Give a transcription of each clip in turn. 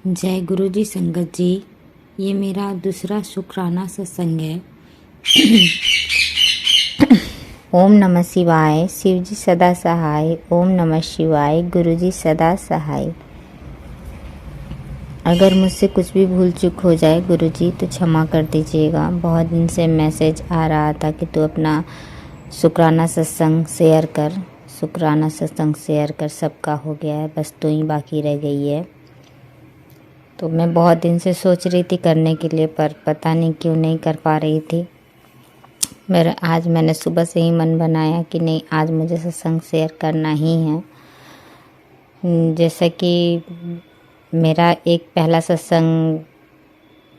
जय गुरु जी संगत जी। ये मेरा दूसरा शुक्राना सत्संग है। ओम नमः शिवाय, शिव जी सदा सहाय। ओम नमः शिवाय, गुरु जी सदा सहाय। अगर मुझसे कुछ भी भूल चूक हो जाए गुरु जी तो क्षमा कर दीजिएगा। बहुत दिन से मैसेज आ रहा था कि तू अपना शुक्राना सत्संग शेयर कर, शुक्राना सत्संग शेयर कर। सबका हो गया है, बस तू ही बाकी रह गई है। तो मैं बहुत दिन से सोच रही थी करने के लिए, पर पता नहीं क्यों नहीं कर पा रही थी। आज मैंने सुबह से ही मन बनाया कि नहीं, आज मुझे सत्संग शेयर करना ही है। जैसा कि मेरा एक पहला सत्संग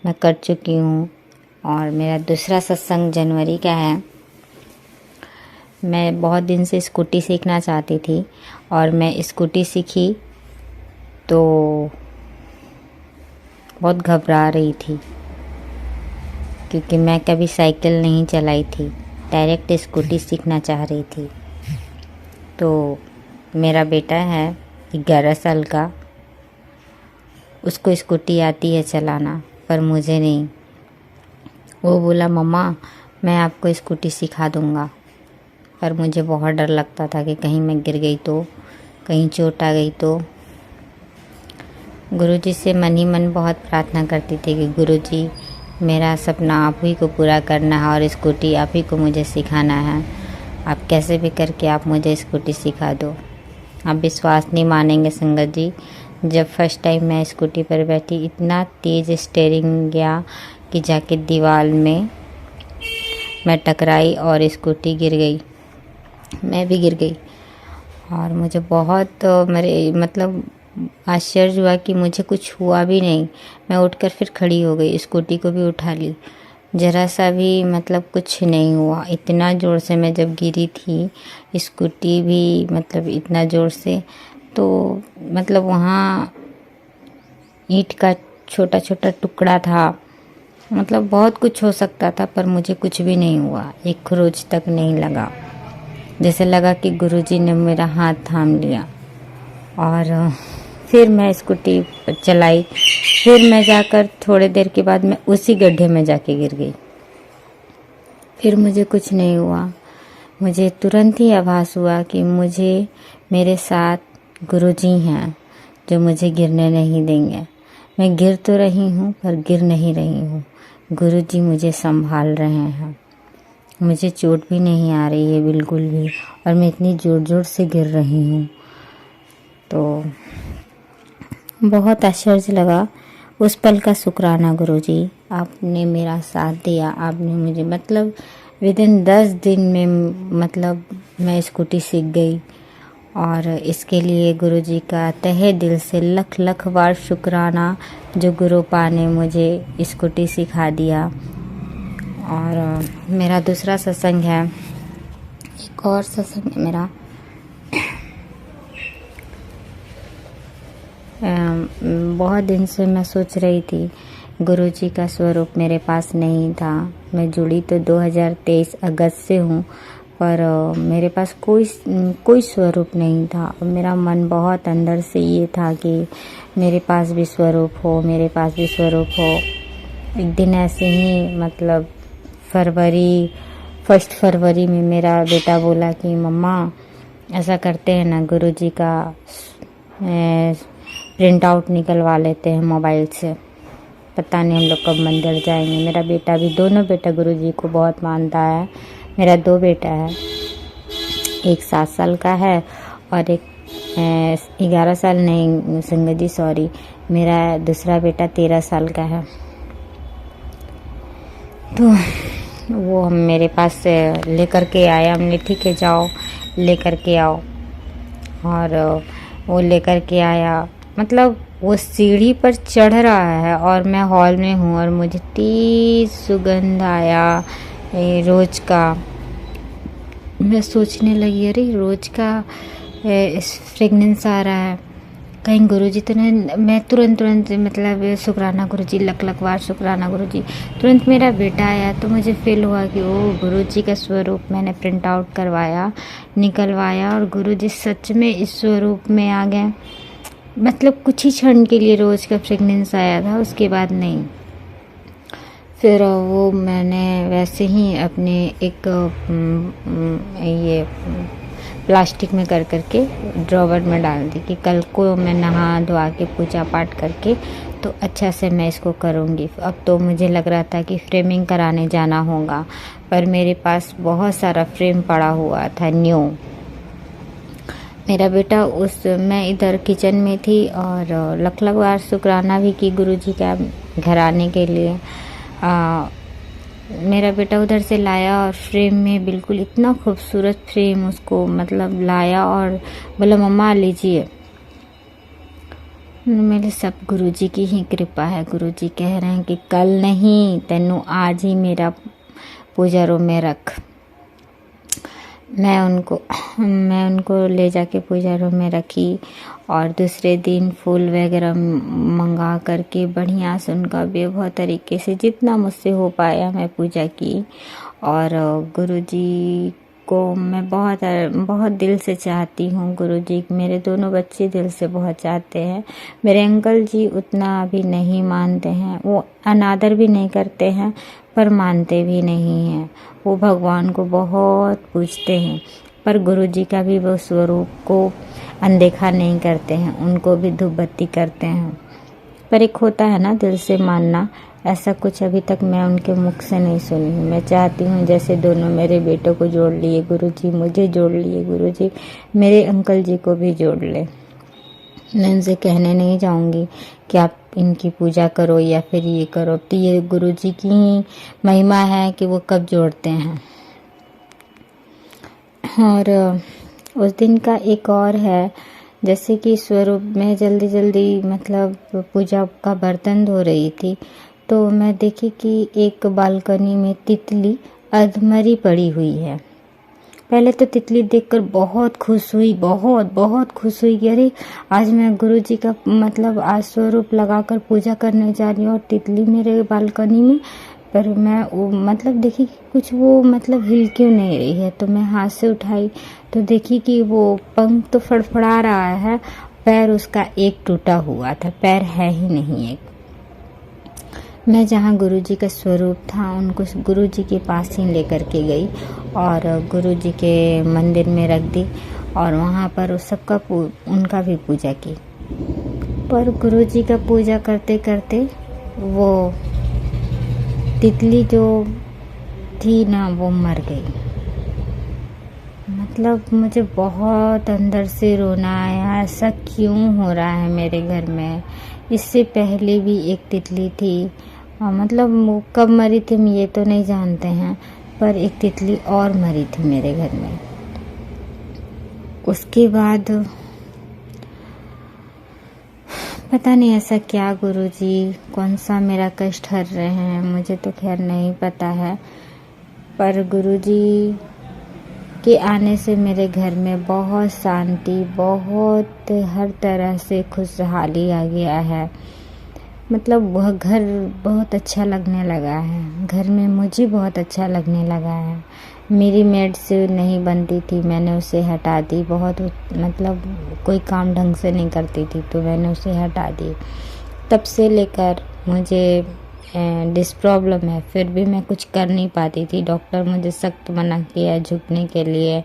मैं कर चुकी हूँ और मेरा दूसरा सत्संग जनवरी का है। मैं बहुत दिन से स्कूटी सीखना चाहती थी और मैं स्कूटी सीखी तो बहुत घबरा रही थी, क्योंकि मैं कभी साइकिल नहीं चलाई थी, डायरेक्ट स्कूटी सीखना चाह रही थी। तो मेरा बेटा है 11 साल का, उसको स्कूटी आती है चलाना, पर मुझे नहीं। वो बोला मम्मा मैं आपको स्कूटी सिखा दूँगा, पर मुझे बहुत डर लगता था कि कहीं मैं गिर गई तो, कहीं चोट आ गई तो। गुरुजी से मन ही मन बहुत प्रार्थना करती थी कि गुरुजी मेरा सपना आप ही को पूरा करना है और स्कूटी आप ही को मुझे सिखाना है। आप कैसे भी करके आप मुझे स्कूटी सिखा दो। आप विश्वास नहीं मानेंगे संगत जी, जब फर्स्ट टाइम मैं स्कूटी पर बैठी, इतना तेज़ स्टीयरिंग गया कि जाके दीवार में मैं टकराई और स्कूटी गिर गई। मैं भी गिर गई और मुझे बहुत आश्चर्य हुआ कि मुझे कुछ हुआ भी नहीं। मैं उठकर फिर खड़ी हो गई, स्कूटी को भी उठा ली, ज़रा सा भी कुछ नहीं हुआ। इतना ज़ोर से मैं जब गिरी थी, स्कूटी भी इतना ज़ोर से, तो वहाँ ईंट का छोटा छोटा टुकड़ा था। बहुत कुछ हो सकता था, पर मुझे कुछ भी नहीं हुआ। एक खरोच तक नहीं लगा। जैसे लगा कि गुरुजी ने मेरा हाथ थाम लिया। और फिर मैं स्कूटी चलाई। फिर मैं जाकर थोड़ी देर के बाद मैं उसी गड्ढे में जाके गिर गई। फिर मुझे कुछ नहीं हुआ। मुझे तुरंत ही आभास हुआ कि मुझे मेरे साथ गुरुजी हैं जो मुझे गिरने नहीं देंगे। मैं गिर तो रही हूँ पर गिर नहीं रही हूँ। गुरुजी मुझे संभाल रहे हैं। मुझे चोट भी नहीं आ रही है बिल्कुल भी, और मैं इतनी ज़ोर ज़ोर से गिर रही हूँ। तो बहुत आश्चर्य लगा। उस पल का शुक्राना गुरुजी, आपने मेरा साथ दिया। आपने मुझे विदिन 10 दिन में मैं स्कूटी सीख गई। और इसके लिए गुरुजी का तहे दिल से लख लख बार शुक्राना, जो गुरुपा ने मुझे स्कूटी सिखा दिया। और मेरा दूसरा सत्संग है, एक और सत्संग है मेरा। बहुत दिन से मैं सोच रही थी, गुरुजी का स्वरूप मेरे पास नहीं था। मैं जुड़ी तो 2023 अगस्त से हूँ, पर मेरे पास कोई स्वरूप नहीं था। और मेरा मन बहुत अंदर से ये था कि मेरे पास भी स्वरूप हो, मेरे पास भी स्वरूप हो। एक दिन ऐसे ही 1 फरवरी में मेरा बेटा बोला कि मम्मा ऐसा करते हैं ना, गुरुजी का प्रिंट आउट निकलवा लेते हैं मोबाइल से। पता नहीं हम लोग कब मंदिर जाएंगे। मेरा बेटा भी, दोनों बेटा गुरुजी को बहुत मानता है। मेरा 2 बेटा है, एक 7 साल का है और एक 11 साल नहीं संगत जी, सॉरी, मेरा दूसरा बेटा 13 साल का है। तो वो हम मेरे पास लेकर के आया। हमने ठीक है जाओ लेकर के आओ, और वो लेकर के आया। वो सीढ़ी पर चढ़ रहा है और मैं हॉल में हूँ, और मुझे तेज सुगंध आया रोज का। मैं सोचने लगी, अरे रोज का फ्रेगनेंस आ रहा है, कहीं गुरुजी तो नहीं। मैं तुरंत शुक्राना गुरुजी, लख लख बार शुक्राना गुरुजी। तुरंत मेरा बेटा आया तो मुझे फील हुआ कि वो गुरुजी का स्वरूप मैंने प्रिंट आउट करवाया, निकलवाया, और गुरुजी सच में इस स्वरूप में आ गए। मतलब कुछ ही क्षण के लिए रोज़ का फ्रेगनेंस आया था, उसके बाद नहीं। फिर वो मैंने वैसे ही अपने एक ये प्लास्टिक में कर करके ड्रॉवर में डाल दी कि कल को मैं नहा धोआ के पूजा पाठ करके तो अच्छा से मैं इसको करूँगी। अब तो मुझे लग रहा था कि फ्रेमिंग कराने जाना होगा, पर मेरे पास बहुत सारा फ्रेम पड़ा हुआ था न्यू। मेरा बेटा मैं इधर किचन में थी और लख शुक्राना भी की गुरुजी का घर आने के लिए। मेरा बेटा उधर से लाया और फ्रेम में बिल्कुल इतना खूबसूरत फ्रेम उसको मतलब लाया और बोला मम्मा लीजिए। मेरे सब गुरुजी की ही कृपा है। गुरुजी कह रहे हैं कि कल नहीं तेनू आज ही मेरा पूजा रूम में रख। मैं उनको ले जाके पूजा रूम में रखी और दूसरे दिन फूल वगैरह मंगा करके बढ़िया से उनका व्यवहार तरीके से जितना मुझसे हो पाया मैं पूजा की। और गुरुजी को मैं बहुत दिल से चाहती हूँ। गुरुजी मेरे दोनों बच्चे दिल से बहुत चाहते हैं। मेरे अंकल जी उतना अभी नहीं मानते हैं, वो अनादर भी नहीं करते हैं पर मानते भी नहीं हैं। वो भगवान को बहुत पूजते हैं पर गुरुजी का भी वो स्वरूप को अनदेखा नहीं करते हैं, उनको भी धूप बत्ती करते हैं। पर एक होता है ना दिल से मानना, ऐसा कुछ अभी तक मैं उनके मुख से नहीं सुनी। मैं चाहती हूँ जैसे दोनों मेरे बेटों को जोड़ लिए गुरुजी, मुझे जोड़ लिए गुरुजी, मेरे अंकल जी को भी जोड़ ले। मैं उनसे कहने नहीं जाऊँगी कि आप इनकी पूजा करो या फिर ये करो, तो ये गुरुजी की ही महिमा है कि वो कब जोड़ते हैं। और उस दिन का एक और है, जैसे कि स्वरूप में जल्दी मतलब पूजा का बर्तन धो रही थी तो मैं देखी कि एक बालकनी में तितली अधमरी पड़ी हुई है। पहले तो तितली देखकर बहुत खुश हुई, बहुत खुश हुई कि अरे आज मैं गुरुजी का मतलब आज स्वरूप लगाकर पूजा करने जा रही हूँ और तितली मेरे बालकनी में। पर मैं वो मतलब देखी कि कुछ वो मतलब हिल क्यों नहीं रही है, तो मैं हाथ से उठाई तो देखी कि वो पंख तो फड़फड़ा रहा है, पैर उसका एक टूटा हुआ था, पैर है ही नहीं एक। मैं जहाँ गुरुजी का स्वरूप था उनको गुरुजी के पास ही लेकर के गई और गुरुजी के मंदिर में रख दी और वहाँ पर उस सबका उनका भी पूजा की। पर गुरुजी का पूजा करते करते वो तितली जो थी ना वो मर गई। मतलब मुझे बहुत अंदर से रोना आया, ऐसा क्यों हो रहा है मेरे घर में। इससे पहले भी एक तितली थी, मतलब वो कब मरी थी हम ये तो नहीं जानते हैं, पर एक तितली और मरी थी मेरे घर में। उसके बाद पता नहीं ऐसा क्या गुरुजी कौन सा मेरा कष्ट हर रहे हैं, मुझे तो खैर नहीं पता है। पर गुरुजी के आने से मेरे घर में बहुत शांति, बहुत हर तरह से खुशहाली आ गया है। मतलब वह घर बहुत अच्छा लगने लगा है, घर में मुझे बहुत अच्छा लगने लगा है। मेरी मेड से नहीं बनती थी, मैंने उसे हटा दी। बहुत मतलब कोई काम ढंग से नहीं करती थी तो मैंने उसे हटा दी। तब से लेकर मुझे डिस्क प्रॉब्लम है, फिर भी मैं कुछ कर नहीं पाती थी। डॉक्टर मुझे सख्त मना किया झुकने के लिए,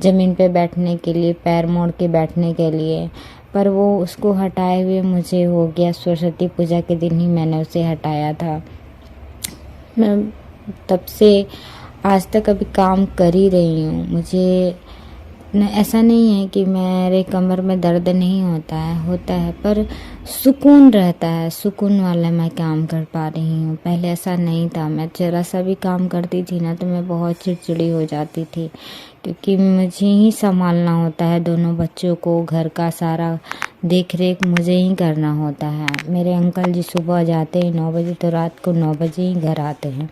ज़मीन पे बैठने के लिए, पैर मोड़ के बैठने के लिए, पर वो उसको हटाए हुए मुझे हो गया। सरस्वती पूजा के दिन ही मैंने उसे हटाया था। मैं तब से आज तक अभी काम कर ही रही हूँ। मुझे ऐसा नहीं है कि मेरे कमर में दर्द नहीं होता है, पर सुकून रहता है, सुकून वाला मैं काम कर पा रही हूँ। पहले ऐसा नहीं था, मैं जरा सा भी काम करती थी ना तो मैं बहुत चिड़चिड़ी हो जाती थी, क्योंकि मुझे ही संभालना होता है दोनों बच्चों को, घर का सारा देख रेख मुझे ही करना होता है। मेरे अंकल जी सुबह जाते हैं 9 बजे तो रात को 9 बजे ही घर आते हैं,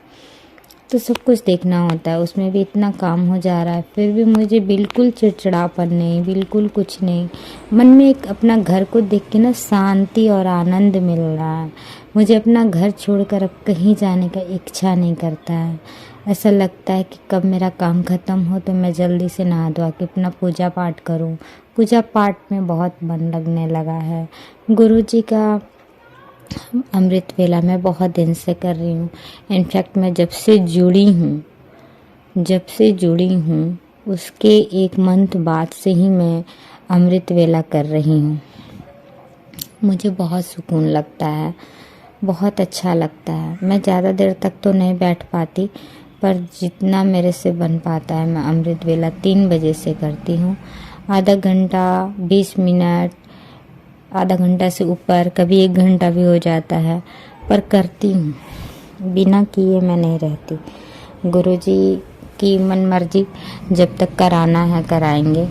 तो सब कुछ देखना होता है। उसमें भी इतना काम हो जा रहा है, फिर भी मुझे बिल्कुल चिड़चिड़ापन नहीं, बिल्कुल कुछ नहीं। मन में एक अपना घर को देख के ना शांति और आनंद मिल रहा है। मुझे अपना घर छोड़कर अब कहीं जाने का इच्छा नहीं करता है। ऐसा लगता है कि कब मेरा काम ख़त्म हो तो मैं जल्दी से नहा धोआ के अपना पूजा पाठ करूं, पूजा पाठ में बहुत मन लगने लगा है। गुरुजी का अमृत वेला मैं बहुत दिन से कर रही हूँ। इनफैक्ट मैं जब से जुड़ी हूँ उसके 1 मंथ बाद से ही मैं अमृत वेला कर रही हूँ। मुझे बहुत सुकून लगता है, बहुत अच्छा लगता है। मैं ज़्यादा देर तक तो नहीं बैठ पाती, पर जितना मेरे से बन पाता है मैं अमृत वेला 3 बजे से करती हूँ। आधा घंटा, 20 मिनट, आधा घंटा से ऊपर, कभी 1 घंटा भी हो जाता है, पर करती हूँ। बिना किए मैं नहीं रहती। गुरुजी की मन मर्जी, जब तक कराना है कराएंगे।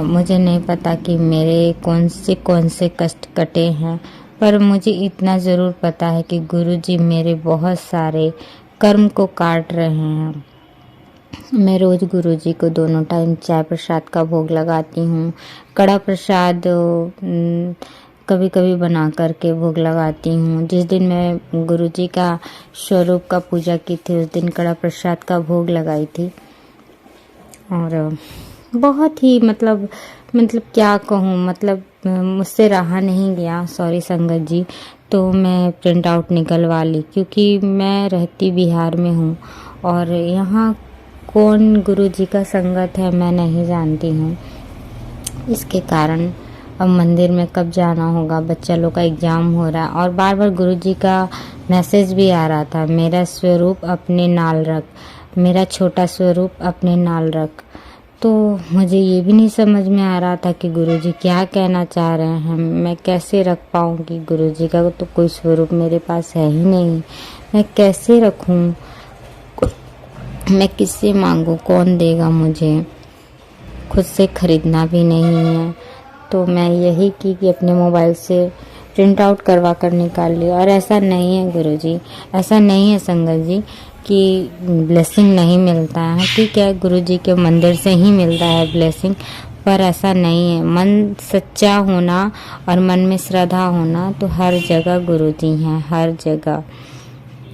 मुझे नहीं पता कि मेरे कौन से कष्ट कटे हैं, पर मुझे इतना ज़रूर पता है कि गुरुजी मेरे बहुत सारे कर्म को काट रहे हैं। मैं रोज़ गुरुजी को दोनों टाइम चाय प्रसाद का भोग लगाती हूँ। कड़ा प्रसाद कभी कभी बना करके भोग लगाती हूँ। जिस दिन मैं गुरुजी का स्वरूप का पूजा की थी उस दिन कड़ा प्रसाद का भोग लगाई थी। और बहुत ही मतलब क्या कहूँ, मुझसे रहा नहीं गया, सॉरी संगत जी। तो मैं प्रिंट आउट निकलवा ली, क्योंकि मैं रहती बिहार में हूँ और यहाँ कौन गुरुजी का संगत है मैं नहीं जानती हूँ। इसके कारण अब मंदिर में कब जाना होगा, बच्चा लोग का एग्ज़ाम हो रहा है और बार बार गुरुजी का मैसेज भी आ रहा था, मेरा स्वरूप अपने नाल रख, मेरा छोटा स्वरूप अपने नाल रख। तो मुझे ये भी नहीं समझ में आ रहा था कि गुरुजी क्या कहना चाह रहे हैं। मैं कैसे रख पाऊँगी? गुरुजी का तो कोई स्वरूप मेरे पास है ही नहीं, मैं कैसे रखूँ? मैं किससे मांगूँ? कौन देगा मुझे? खुद से खरीदना भी नहीं है। तो मैं यही की कि अपने मोबाइल से प्रिंट आउट करवा कर निकाल लिया। और ऐसा नहीं है गुरुजी, ऐसा नहीं है संगत जी कि ब्लेसिंग नहीं मिलता है। ठीक है, गुरुजी के मंदिर से ही मिलता है ब्लेसिंग, पर ऐसा नहीं है। मन सच्चा होना और मन में श्रद्धा होना तो हर जगह गुरुजी हैं, हर जगह।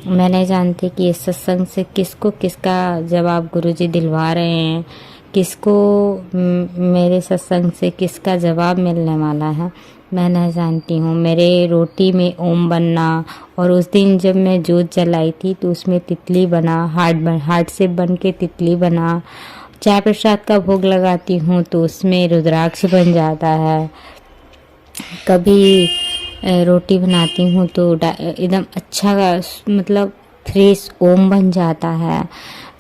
मैं नहीं जानती कि इस सत्संग से किसको किसका जवाब गुरुजी दिलवा रहे हैं, किसको मेरे सत्संग से किसका जवाब मिलने वाला है, मैं नहीं जानती हूँ। मेरे रोटी में ओम बनना, और उस दिन जब मैं जोत जलाई थी तो उसमें तितली बना, हार्ट से बन के तितली बना। चाय प्रसाद का भोग लगाती हूँ तो उसमें रुद्राक्ष बन जाता है। कभी रोटी बनाती हूँ तो एकदम अच्छा फ्रेश ओम बन जाता है।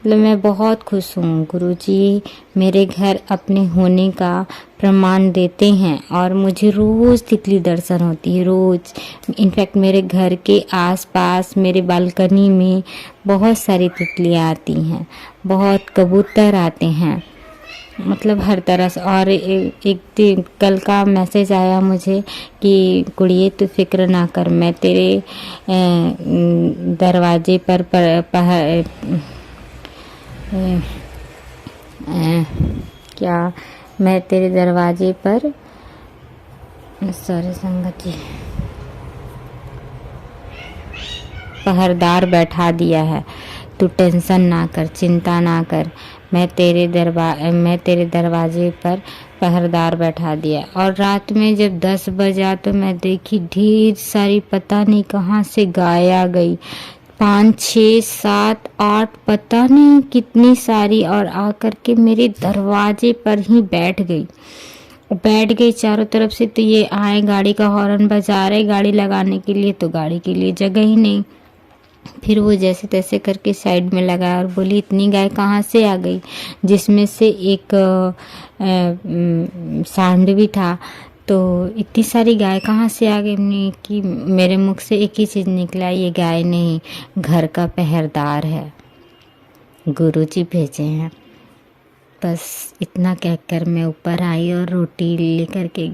मैं बहुत खुश हूँ। गुरुजी मेरे घर अपने होने का प्रमाण देते हैं और मुझे रोज़ तितली दर्शन होती है, रोज़। इनफैक्ट मेरे घर के आसपास मेरे बालकनी में बहुत सारी तितलियाँ आती हैं, बहुत कबूतर आते हैं, हर तरह से। और एक दिन कल का मैसेज आया मुझे कि कुड़िए तू फिक्र ना कर, मैं तेरे दरवाजे पर मैं तेरे दरवाजे पर, सॉरी संगत जी, पहरदार बैठा दिया है। तू टेंशन ना कर, चिंता ना कर, मैं तेरे दरवाजे पर पहरदार बैठा दिया। और रात में जब 10 बजा तो मैं देखी ढेर सारी, पता नहीं कहाँ से गाय आ गई, 5, 6, 7, 8 पता नहीं कितनी सारी, और आकर के मेरे दरवाजे पर ही बैठ गई चारों तरफ से। तो ये आए, गाड़ी का हॉर्न बजा रहे गाड़ी लगाने के लिए, तो गाड़ी के लिए जगह ही नहीं। फिर वो जैसे तैसे करके साइड में लगाया और बोली इतनी गाय कहाँ से आ गई, जिसमें से एक सांड भी था। तो इतनी सारी गाय कहाँ से आ गई कि मेरे मुख से एक ही चीज़ निकला, ये गाय नहीं, घर का पहरेदार है, गुरुजी भेजे हैं। बस इतना कहकर मैं ऊपर आई और रोटी लेकर के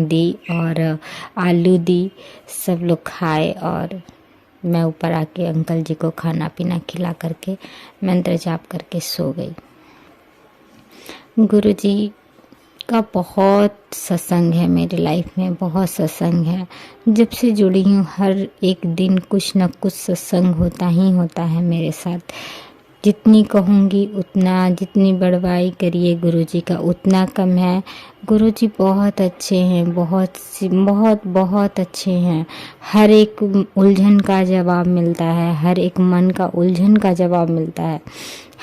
दी और आलू दी, सब लोग खाए। और मैं ऊपर आके अंकल जी को खाना पीना खिला करके मंत्र जाप करके सो गई। गुरुजी का बहुत सत्संग है मेरी लाइफ में, बहुत सत्संग है। जब से जुड़ी हूँ हर एक दिन कुछ न कुछ सत्संग होता ही होता है मेरे साथ। जितनी कहूँगी उतना, जितनी बड़वाई करिए गुरुजी का उतना कम है। गुरुजी बहुत अच्छे हैं, बहुत अच्छे हैं। हर एक उलझन का जवाब मिलता है, हर एक मन का उलझन का जवाब मिलता है,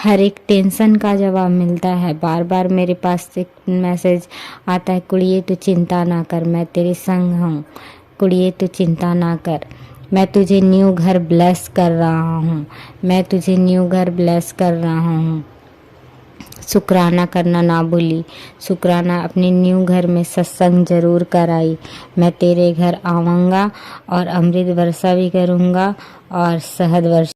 हर एक टेंशन का जवाब मिलता है। बार बार मेरे पास एक मैसेज आता है, कुड़िए तू चिंता ना कर, मैं तेरे संग हूँ, कुड़िए तू चिंता ना कर, मैं तुझे न्यू घर ब्लेस कर रहा हूँ, मैं तुझे न्यू घर ब्लेस कर रहा हूँ। शुक्राना करना ना भूली, शुक्राना अपने न्यू घर में सत्संग जरूर कराई। मैं तेरे घर आऊँगा और अमृत वर्षा भी करूँगा और शहद वर्षा